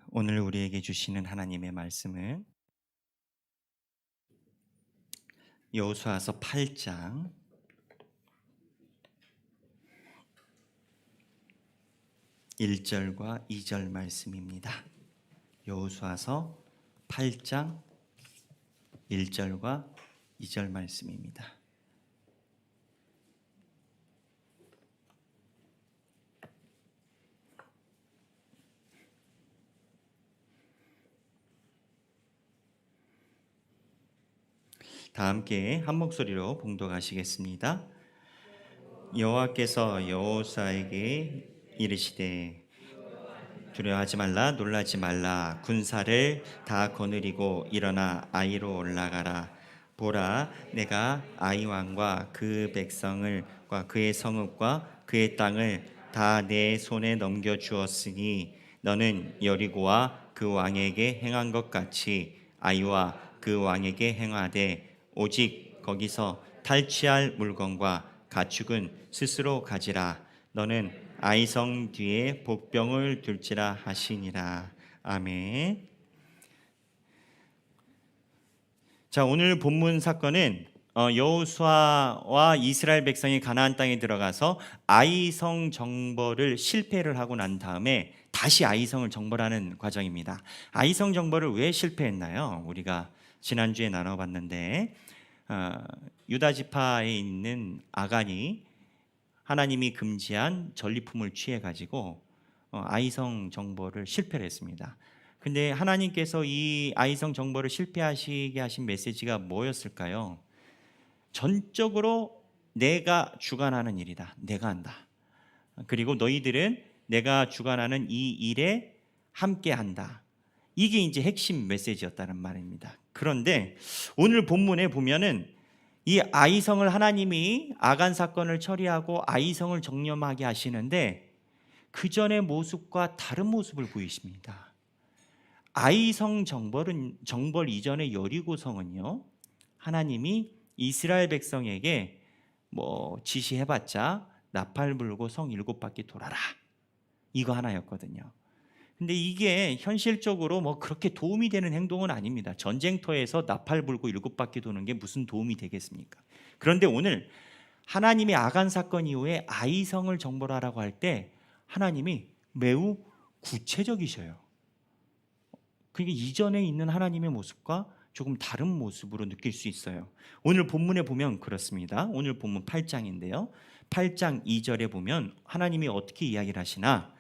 오늘 우리에게 주시는 하나님의 말씀은 여호수아서 8장 1절과 2절 말씀입니다. 여호수아서 8장 1절과 2절 말씀입니다. 다 함께 한 목소리로 봉독하시겠습니다. 여호와께서 여호수아에게 이르시되 두려워하지 말라 놀라지 말라 군사를 다 거느리고 일어나 아이로 올라가라. 보라 내가 아이 왕과 그 백성을과 그의 성읍과 그의 땅을 다 내 손에 넘겨 주었으니 너는 여리고와 그 왕에게 행한 것 같이 아이와 그 왕에게 행하되 오직 거기서 탈취할 물건과 가축은 스스로 가지라. 너는 아이성 뒤에 복병을 둘지라 하시니라. 아멘. 자, 오늘 본문 사건은 여호수아와 이스라엘 백성이 가나안 땅에 들어가서 아이성 정벌을 실패를 하고 난 다음에 다시 아이성을 정벌하는 과정입니다. 아이성 정벌을 왜 실패했나요? 우리가 지난주에 나눠봤는데 유다 지파에 있는 아간이 하나님이 금지한 전리품을 취해 가지고 아이성 정벌을 실패를 했습니다. 근데 하나님께서 이 아이성 정벌을 실패하시게 하신 메시지가 뭐였을까요? 전적으로 내가 주관하는 일이다. 내가 한다. 그리고 너희들은 내가 주관하는 이 일에 함께 한다. 이게 이제 핵심 메시지였다는 말입니다. 그런데 오늘 본문에 보면은 이 아이성을 하나님이 아간 사건을 처리하고 아이성을 정렴하게 하시는데 그 전의 모습과 다른 모습을 보이십니다. 아이성 정벌 이전의 여리고성은요, 하나님이 이스라엘 백성에게 지시해봤자 나팔 불고 성 7바퀴 돌아라, 이거 하나였거든요. 근데 이게 현실적으로 그렇게 도움이 되는 행동은 아닙니다. 전쟁터에서 나팔 불고 7바퀴 도는 게 무슨 도움이 되겠습니까? 그런데 오늘 하나님의 아간 사건 이후에 아이성을 정벌하라고 할 때 하나님이 매우 구체적이셔요. 그게 이전에 있는 하나님의 모습과 조금 다른 모습으로 느낄 수 있어요. 오늘 본문에 보면 그렇습니다. 오늘 본문 8장인데요. 8장 2절에 보면 하나님이 어떻게 이야기를 하시나?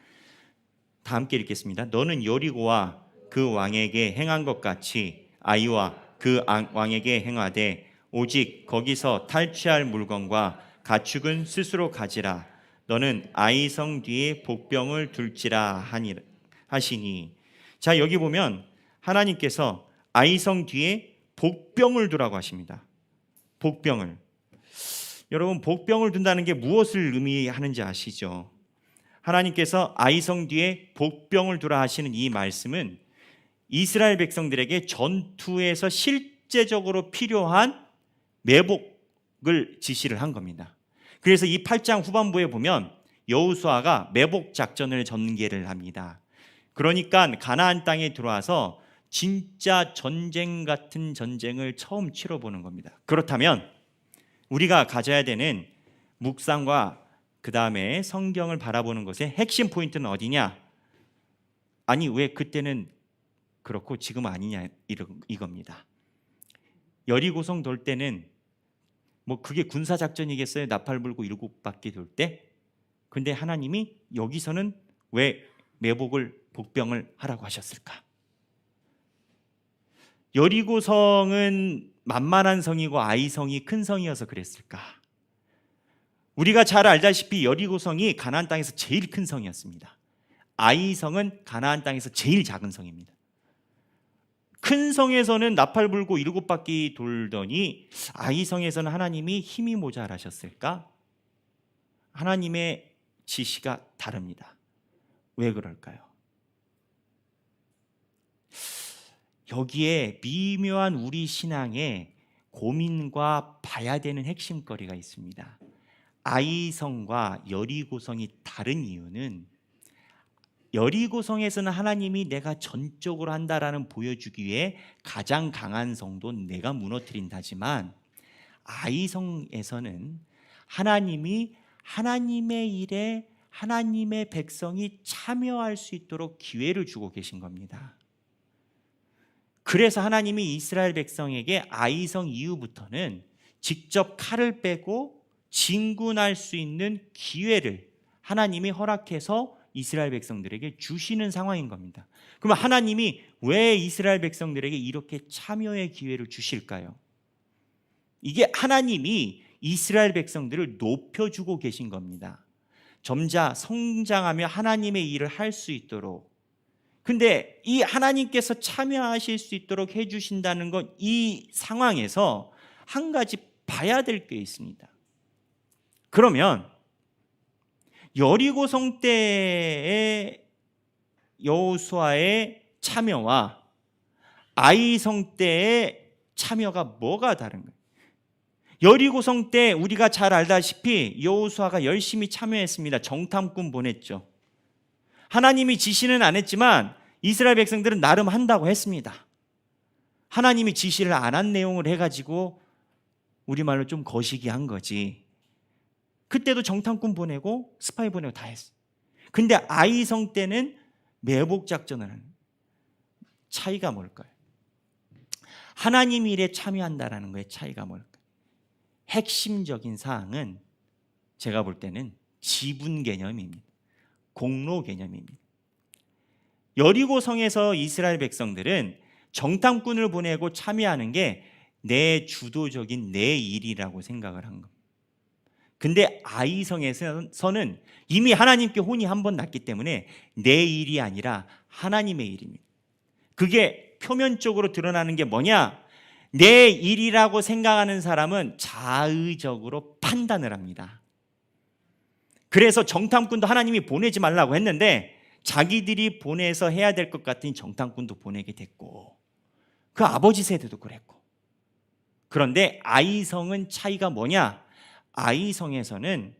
다 함께 읽겠습니다. 너는 여리고와 그 왕에게 행한 것 같이 아이와 그 왕에게 행하되 오직 거기서 탈취할 물건과 가축은 스스로 가지라. 너는 아이성 뒤에 복병을 둘지라 하시니. 자, 여기 보면 하나님께서 아이성 뒤에 복병을 두라고 하십니다. 복병을. 여러분, 복병을 둔다는 게 무엇을 의미하는지 아시죠? 하나님께서 아이성 뒤에 복병을 두라 하시는 이 말씀은 이스라엘 백성들에게 전투에서 실제적으로 필요한 매복을 지시를 한 겁니다. 그래서 이 8장 후반부에 보면 여호수아가 매복 작전을 전개를 합니다. 그러니까 가나안 땅에 들어와서 진짜 전쟁 같은 전쟁을 처음 치러보는 겁니다. 그렇다면 우리가 가져야 되는 묵상과 그 다음에 성경을 바라보는 것의 핵심 포인트는 어디냐? 아니, 왜 그때는 그렇고 지금 아니냐, 이겁니다. 여리고성 돌 때는 그게 군사작전이겠어요? 나팔 불고 7바퀴 돌 때? 근데 하나님이 여기서는 왜 복병을 하라고 하셨을까? 여리고성은 만만한 성이고 아이성이 큰 성이어서 그랬을까? 우리가 잘 알다시피 여리고성이 가나안 땅에서 제일 큰 성이었습니다. 아이성은 가나안 땅에서 제일 작은 성입니다. 큰 성에서는 나팔 불고 7바퀴 돌더니 아이성에서는 하나님이 힘이 모자라셨을까? 하나님의 지시가 다릅니다. 왜 그럴까요? 여기에 미묘한 우리 신앙의 고민과 봐야 되는 핵심거리가 있습니다. 아이성과 여리고성이 다른 이유는 여리고성에서는 하나님이 내가 전적으로 한다라는 보여주기 위해 가장 강한 성도는 내가 무너뜨린다지만, 아이성에서는 하나님이 하나님의 일에 하나님의 백성이 참여할 수 있도록 기회를 주고 계신 겁니다. 그래서 하나님이 이스라엘 백성에게 아이성 이후부터는 직접 칼을 빼고 진군할 수 있는 기회를 하나님이 허락해서 이스라엘 백성들에게 주시는 상황인 겁니다. 그러면 하나님이 왜 이스라엘 백성들에게 이렇게 참여의 기회를 주실까요? 이게 하나님이 이스라엘 백성들을 높여주고 계신 겁니다. 점자 성장하며 하나님의 일을 할 수 있도록. 근데 이 하나님께서 참여하실 수 있도록 해주신다는 건 이 상황에서 한 가지 봐야 될 게 있습니다. 그러면 여리고성 때의 여호수아의 참여와 아이성 때의 참여가 뭐가 다른가요? 여리고성 때 우리가 잘 알다시피 여호수아가 열심히 참여했습니다. 정탐꾼 보냈죠. 하나님이 지시는 안 했지만 이스라엘 백성들은 나름 한다고 했습니다. 하나님이 지시를 안 한 내용을 해가지고 우리말로 좀 거시기 한 거지. 그때도 정탐꾼 보내고 스파이 보내고 다 했어. 근데 아이성 때는 매복 작전을 하는 차이가 뭘까요? 하나님 일에 참여한다라는 거의 차이가 뭘까요? 핵심적인 사항은 제가 볼 때는 지분 개념입니다. 공로 개념입니다. 여리고성에서 이스라엘 백성들은 정탐꾼을 보내고 참여하는 게 내 주도적인 내 일이라고 생각을 한 겁니다. 근데 아이성에서는 이미 하나님께 혼이 한 번 났기 때문에 내 일이 아니라 하나님의 일입니다. 그게 표면적으로 드러나는 게 뭐냐? 내 일이라고 생각하는 사람은 자의적으로 판단을 합니다. 그래서 정탐꾼도 하나님이 보내지 말라고 했는데 자기들이 보내서 해야 될 것 같으니 정탐꾼도 보내게 됐고, 그 아버지 세대도 그랬고. 그런데 아이성은 차이가 뭐냐? 아이성에서는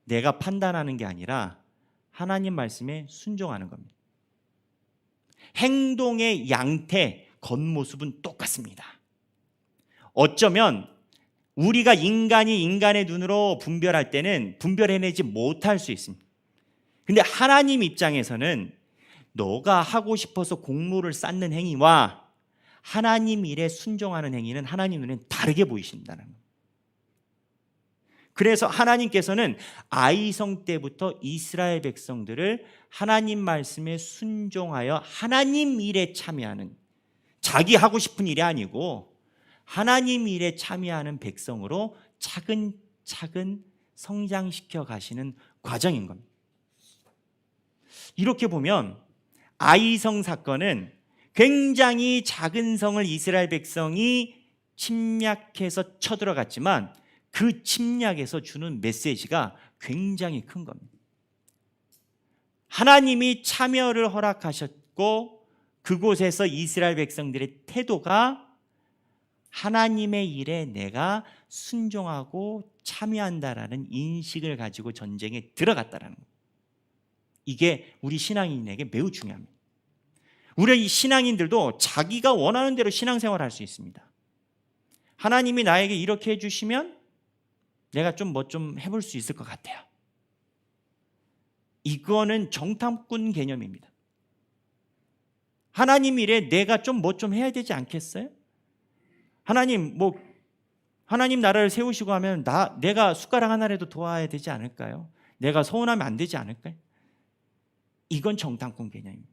내가 판단하는 게 아니라 하나님 말씀에 순종하는 겁니다. 행동의 양태, 겉모습은 똑같습니다. 어쩌면 우리가 인간이 인간의 눈으로 분별할 때는 분별해내지 못할 수 있습니다. 근데 하나님 입장에서는 너가 하고 싶어서 공로를 쌓는 행위와 하나님 일에 순종하는 행위는 하나님 눈에는 다르게 보이신다는 겁니다. 그래서 하나님께서는 아이성 때부터 이스라엘 백성들을 하나님 말씀에 순종하여 하나님 일에 참여하는, 자기 하고 싶은 일이 아니고 하나님 일에 참여하는 백성으로 차근차근 성장시켜 가시는 과정인 겁니다. 이렇게 보면 아이성 사건은 굉장히 작은 성을 이스라엘 백성이 침략해서 쳐들어갔지만 그 침략에서 주는 메시지가 굉장히 큰 겁니다. 하나님이 참여를 허락하셨고 그곳에서 이스라엘 백성들의 태도가 하나님의 일에 내가 순종하고 참여한다라는 인식을 가지고 전쟁에 들어갔다라는 거예요. 이게 우리 신앙인에게 매우 중요합니다. 우리 신앙인들도 자기가 원하는 대로 신앙생활을 할 수 있습니다. 하나님이 나에게 이렇게 해주시면 내가 좀 뭐 좀 해볼 수 있을 것 같아요. 이거는 정탐꾼 개념입니다. 하나님 일에 내가 좀 뭐 좀 해야 되지 않겠어요? 하나님 나라를 세우시고 하면 내가 숟가락 하나라도 도와야 되지 않을까요? 내가 서운하면 안 되지 않을까요? 이건 정탐꾼 개념입니다.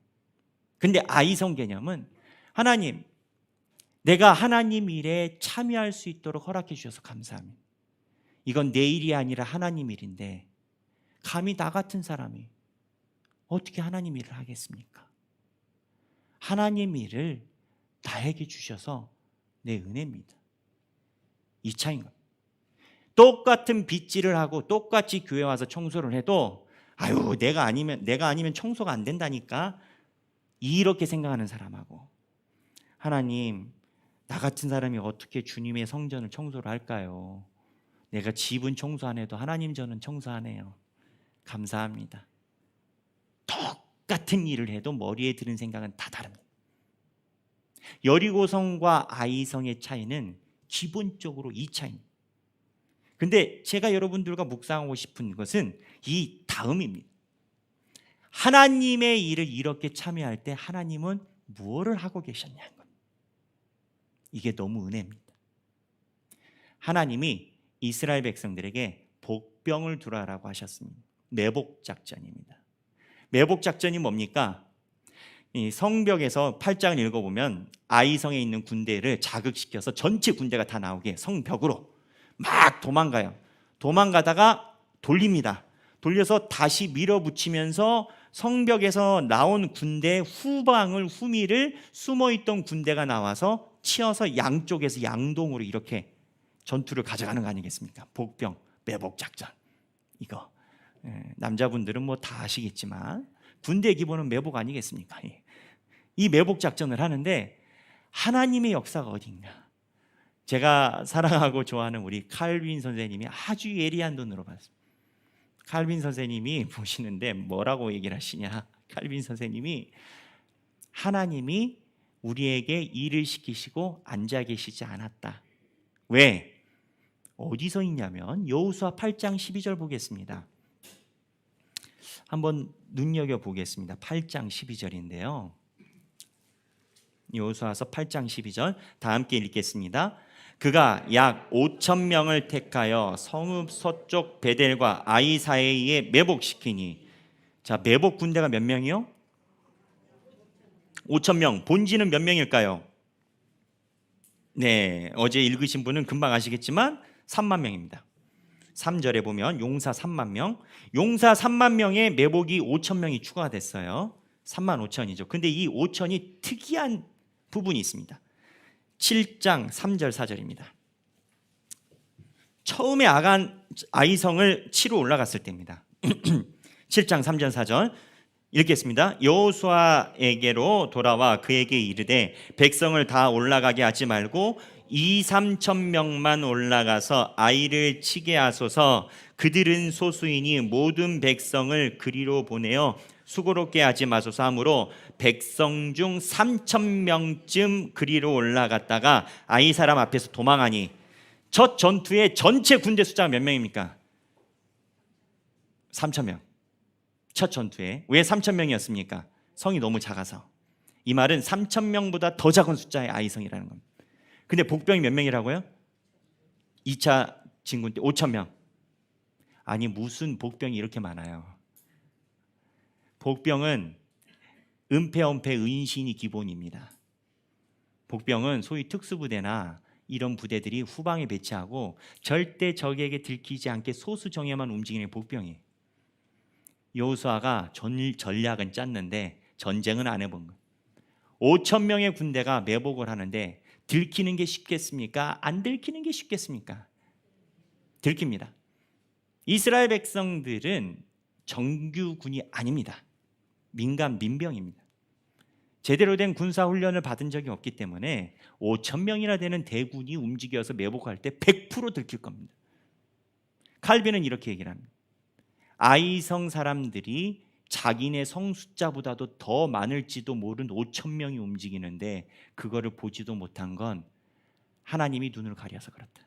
근데 아이성 개념은 하나님, 내가 하나님 일에 참여할 수 있도록 허락해 주셔서 감사합니다. 이건 내 일이 아니라 하나님 일인데 감히 나 같은 사람이 어떻게 하나님 일을 하겠습니까? 하나님 일을 나에게 주셔서 내 은혜입니다. 이 차이인 겁니다. 똑같은 빗질을 하고 똑같이 교회 와서 청소를 해도 내가 아니면 청소가 안 된다니까 이렇게 생각하는 사람하고, 하나님, 나 같은 사람이 어떻게 주님의 성전을 청소를 할까요? 내가 집은 청소 안 해도 하나님 저는 청소하네요. 감사합니다. 똑같은 일을 해도 머리에 드는 생각은 다 다릅니다. 여리고성과 아이성의 차이는 기본적으로 이 차이입니다. 근데 제가 여러분들과 묵상하고 싶은 것은 이 다음입니다. 하나님의 일을 이렇게 참여할 때 하나님은 무엇을 하고 계셨냐는 겁니다. 이게 너무 은혜입니다. 하나님이 이스라엘 백성들에게 복병을 두라라고 하셨습니다. 매복작전입니다. 매복작전이 뭡니까? 이 성벽에서 8장을 읽어보면 아이성에 있는 군대를 자극시켜서 전체 군대가 다 나오게 성벽으로 막 도망가요. 도망가다가 돌립니다. 돌려서 다시 밀어붙이면서 성벽에서 나온 군대 후미를 숨어있던 군대가 나와서 치어서 양쪽에서 양동으로 이렇게 전투를 가져가는 거 아니겠습니까? 복병, 매복작전. 이거 남자분들은 뭐 다 아시겠지만 군대 기본은 매복 아니겠습니까? 이 매복작전을 하는데 하나님의 역사가 어딘가? 제가 사랑하고 좋아하는 우리 칼빈 선생님이 아주 예리한 눈으로 봤습니다. 칼빈 선생님이 보시는데 뭐라고 얘기를 하시냐? 칼빈 선생님이 하나님이 우리에게 일을 시키시고 앉아 계시지 않았다. 왜? 어디서 있냐면 여호수아 8장 12절 보겠습니다. 한번 눈여겨보겠습니다. 8장 12절인데요. 여호수아서 8장 12절 다 함께 읽겠습니다. 그가 약 5천 명을 택하여 성읍 서쪽 베델과 아이 사이에 매복시키니. 자, 매복 군대가 몇 명이요? 5천 명. 본지는 몇 명일까요? 네, 어제 읽으신 분은 금방 아시겠지만 3만 명입니다. 3절에 보면 용사 3만 명, 용사 3만 명에 매복이 5천 명이 추가가 됐어요. 3만 5천이죠. 근데 이 5천이 특이한 부분이 있습니다. 7장 3절 4절입니다. 처음에 아이성을 치러 올라갔을 때입니다. 7장 3절 4절 읽겠습니다. 여호수아에게로 돌아와 그에게 이르되 백성을 다 올라가게 하지 말고 2-3천 명만 올라가서 아이를 치게 하소서. 그들은 소수이니 모든 백성을 그리로 보내어 수고롭게 하지 마소서 하므로 백성 중 3천 명쯤 그리로 올라갔다가 아이 사람 앞에서 도망하니. 첫 전투의 전체 군대 숫자가 몇 명입니까? 3천 명. 첫 전투에. 왜 3천 명이었습니까? 성이 너무 작아서. 이 말은 3천 명보다 더 작은 숫자의 아이성이라는 겁니다. 근데 복병이 몇 명이라고요? 2차 진군 때 5천 명. 아니 무슨 복병이 이렇게 많아요. 복병은 은폐, 은신이 기본입니다. 복병은 소위 특수부대나 이런 부대들이 후방에 배치하고 절대 적에게 들키지 않게 소수 정예만 움직이는 복병이에요. 여호수아가 전략은 짰는데 전쟁은 안 해본 거예요. 5천 명의 군대가 매복을 하는데 들키는 게 쉽겠습니까? 안 들키는 게 쉽겠습니까? 들킵니다. 이스라엘 백성들은 정규군이 아닙니다. 민병입니다. 제대로 된 군사훈련을 받은 적이 없기 때문에 5천 명이나 되는 대군이 움직여서 매복할 때 100% 들킬 겁니다. 칼빈은 이렇게 얘기를 합니다. 아이성 사람들이 자기네 성 숫자보다도 더 많을지도 모른 5천 명이 움직이는데 그거를 보지도 못한 건 하나님이 눈을 가려서 그렇다.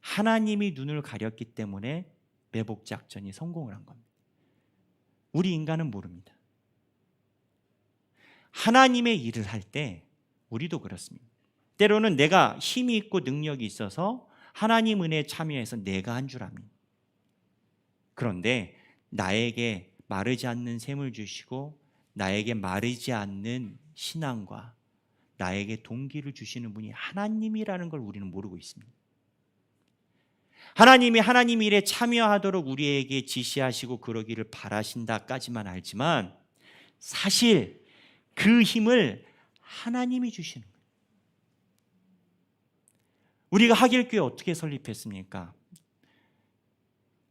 하나님이 눈을 가렸기 때문에 매복 작전이 성공을 한 겁니다. 우리 인간은 모릅니다. 하나님의 일을 할 때 우리도 그렇습니다. 때로는 내가 힘이 있고 능력이 있어서 하나님 은혜에 참여해서 내가 한 줄 압니다. 그런데 나에게 마르지 않는 샘을 주시고 나에게 마르지 않는 신앙과 나에게 동기를 주시는 분이 하나님이라는 걸 우리는 모르고 있습니다. 하나님이 하나님 일에 참여하도록 우리에게 지시하시고 그러기를 바라신다까지만 알지만 사실 그 힘을 하나님이 주시는 거예요. 우리가 하길교회 어떻게 설립했습니까?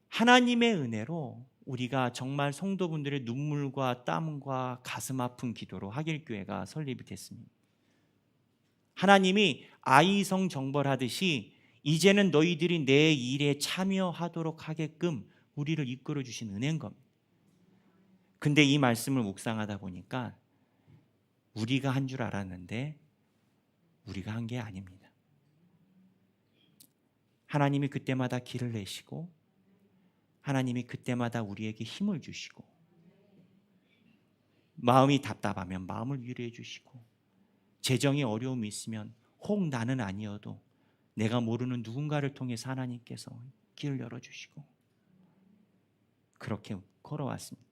하나님의 은혜로 우리가 정말 성도분들의 눈물과 땀과 가슴 아픈 기도로 하길교회가 설립이 됐습니다. 하나님이 아이성 정벌하듯이 이제는 너희들이 내 일에 참여하도록 하게끔 우리를 이끌어 주신 은혜인 겁니다. 근데 이 말씀을 묵상하다 보니까 우리가 한 줄 알았는데 우리가 한 게 아닙니다. 하나님이 그때마다 길을 내시고 하나님이 그때마다 우리에게 힘을 주시고 마음이 답답하면 마음을 위로해 주시고 재정에 어려움이 있으면 혹 나는 아니어도 내가 모르는 누군가를 통해서 하나님께서 길을 열어주시고 그렇게 걸어왔습니다.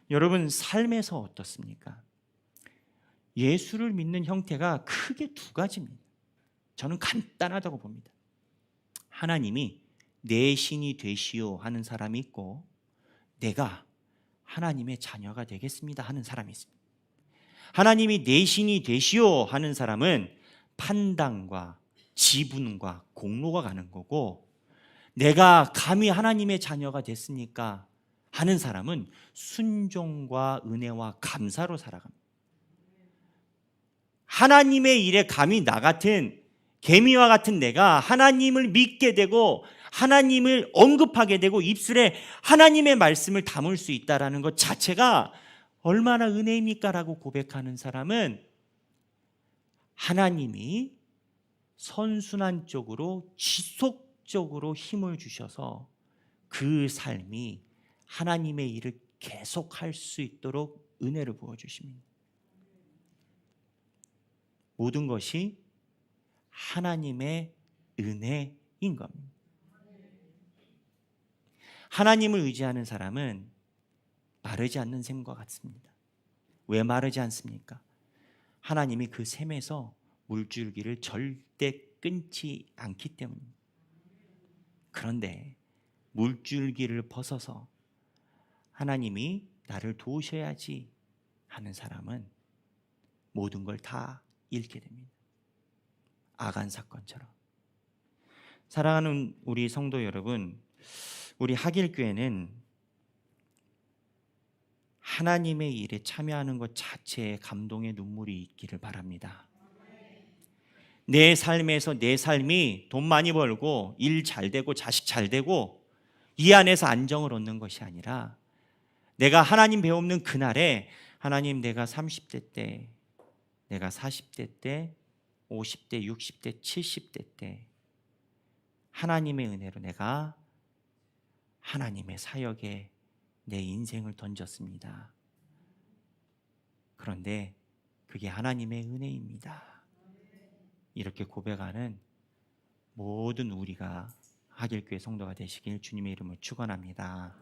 여러분 삶에서 어떻습니까? 예수를 믿는 형태가 크게 두 가지입니다. 저는 간단하다고 봅니다. 하나님이 내 신이 되시오 하는 사람이 있고 내가 하나님의 자녀가 되겠습니다 하는 사람이 있습니다. 하나님이 내 신이 되시오 하는 사람은 판단과 지분과 공로가 가는 거고 내가 감히 하나님의 자녀가 됐으니까 하는 사람은 순종과 은혜와 감사로 살아갑니다. 하나님의 일에 감히 나 같은 개미와 같은 내가 하나님을 믿게 되고 하나님을 언급하게 되고 입술에 하나님의 말씀을 담을 수 있다는 것 자체가 얼마나 은혜입니까? 라고 고백하는 사람은 하나님이 선순환 쪽으로 지속적으로 힘을 주셔서 그 삶이 하나님의 일을 계속할 수 있도록 은혜를 부어주십니다. 모든 것이 하나님의 은혜인 겁니다. 하나님을 의지하는 사람은 마르지 않는 샘과 같습니다. 왜 마르지 않습니까? 하나님이 그 샘에서 물줄기를 절대 끊지 않기 때문입니다. 그런데 물줄기를 벗어서 하나님이 나를 도우셔야지 하는 사람은 모든 걸 다 잃게 됩니다. 아간 사건처럼. 사랑하는 우리 성도 여러분, 우리 하길교회는 하나님의 일에 참여하는 것 자체에 감동의 눈물이 있기를 바랍니다. 내 삶에서 내 삶이 돈 많이 벌고 일 잘 되고 자식 잘 되고 이 안에서 안정을 얻는 것이 아니라 내가 하나님 배우는 그날에 하나님 내가 30대 때 내가 40대 때 50대 60대 70대 때 하나님의 은혜로 내가 하나님의 사역에 내 인생을 던졌습니다. 그런데 그게 하나님의 은혜입니다. 이렇게 고백하는 모든 우리가 하길교회 성도가 되시길 주님의 이름으로 축원합니다.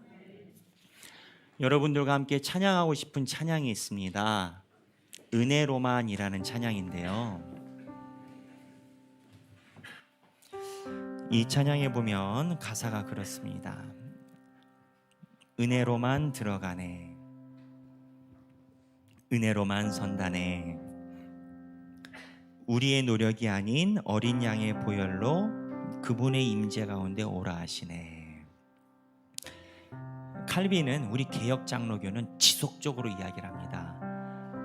여러분들과 함께 찬양하고 싶은 찬양이 있습니다. 은혜로만이라는 찬양인데요. 이 찬양에 보면 가사가 그렇습니다. 은혜로만 들어가네, 은혜로만 선다네, 우리의 노력이 아닌 어린 양의 보혈로 그분의 임재 가운데 오라 하시네. 칼빈은 우리 개역 장로교는 지속적으로 이야기를 합니다.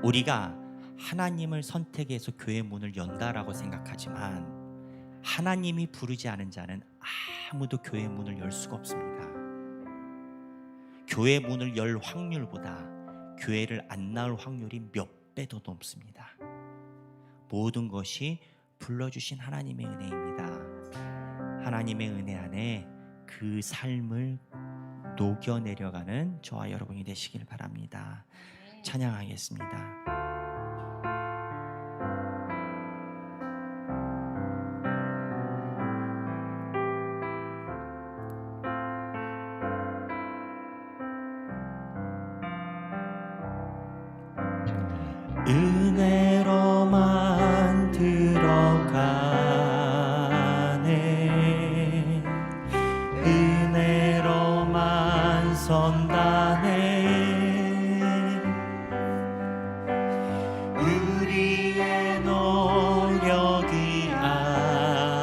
우리가 하나님을 선택해서 교회 문을 연다라고 생각하지만 하나님이 부르지 않은 자는 아무도 교회 문을 열 수가 없습니다. 교회 문을 열 확률보다 교회를 안 나올 확률이 몇 배 더 높습니다. 모든 것이 불러주신 하나님의 은혜입니다. 하나님의 은혜 안에 그 삶을 녹여내려가는 저와 여러분이 되시길 바랍니다. 찬양하겠습니다. 은혜로만 들어가네, 은혜로만 선다네, 우리의 노력이 아닌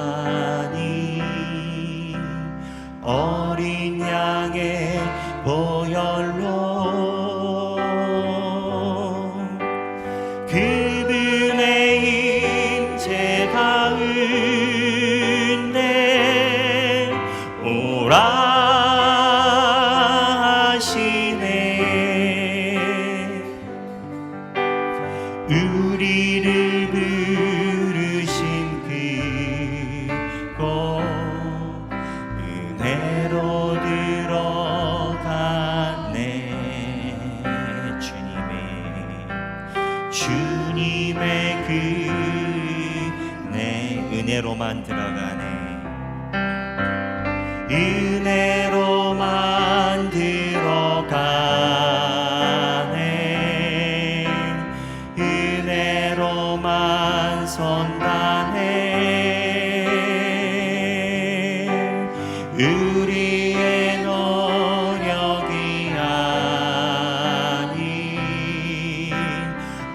어린 양의 보혈로 그분의 임재 가운데 오라 은혜로 들어가네. 주님의 그 내 은혜로만 들어가네. 은혜로만 들어가네. 은혜로만 선다네. 우리의 노력이 아닌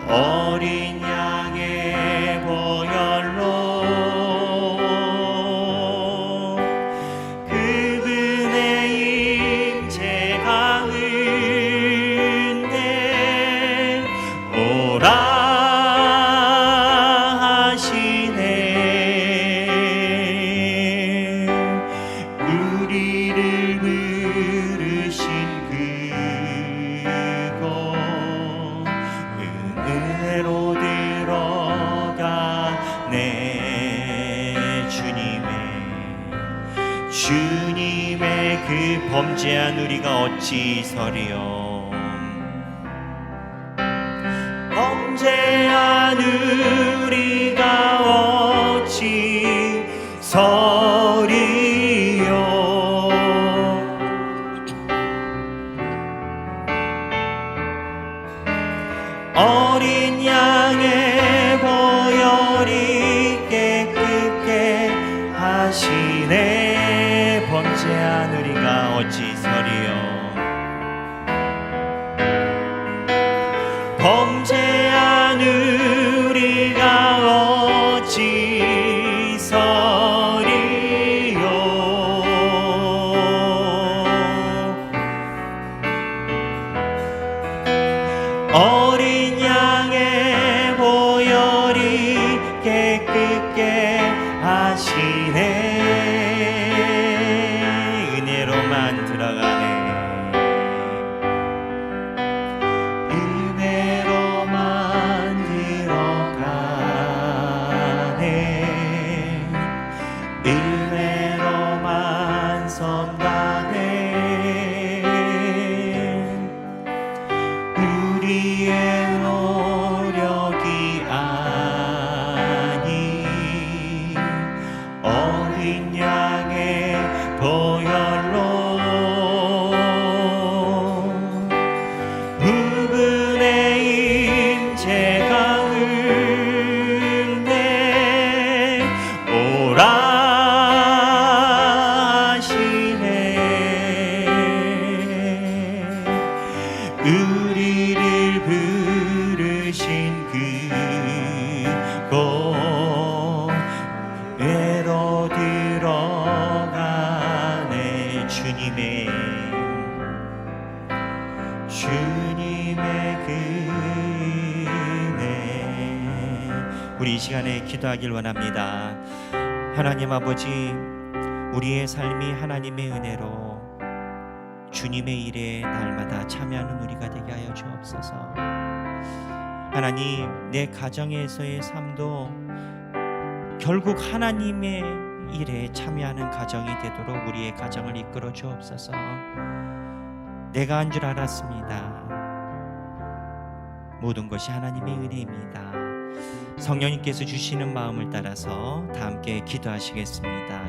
어린 양의 보혈로 그분의 임재 가운데 오라 하시네. 우리를 부르신 그곳 은혜로 들어가네. 주님의 그 범죄한 우리가 어찌 서리요. 범죄한 우리가 어찌 서리요. 어린 양의 보혈이 깨끗게 하시네. 범죄한 우리가 어찌 서리요. 범죄한 우리가 어찌 서리요. 어린 양의 보혈이 깨끗게 하시네. 은혜로만 들어가네. 은혜로만 들어가네. 은혜로만 선다네. 우리의 노력이 아닌 어린 양의 보혈로 그분의 임재 가운데 오라 하시네. 우리를 부르신 그곳 은혜로 들어가네. 주님의 그 은혜. 우리 이 시간에 기도하길 원합니다. 하나님 아버지, 우리의 삶이 하나님의 은혜로 주님의 일에 날마다 참여하는 우리가 되게 하여 주옵소서. 하나님, 내 가정에서의 삶도 결국 하나님의 일에 참여하는 가정이 되도록 우리의 가정을 이끌어 주옵소서. 내가 한 줄 알았습니다. 모든 것이 하나님의 은혜입니다. 성령님께서 주시는 마음을 따라서 다 함께 기도하시겠습니다.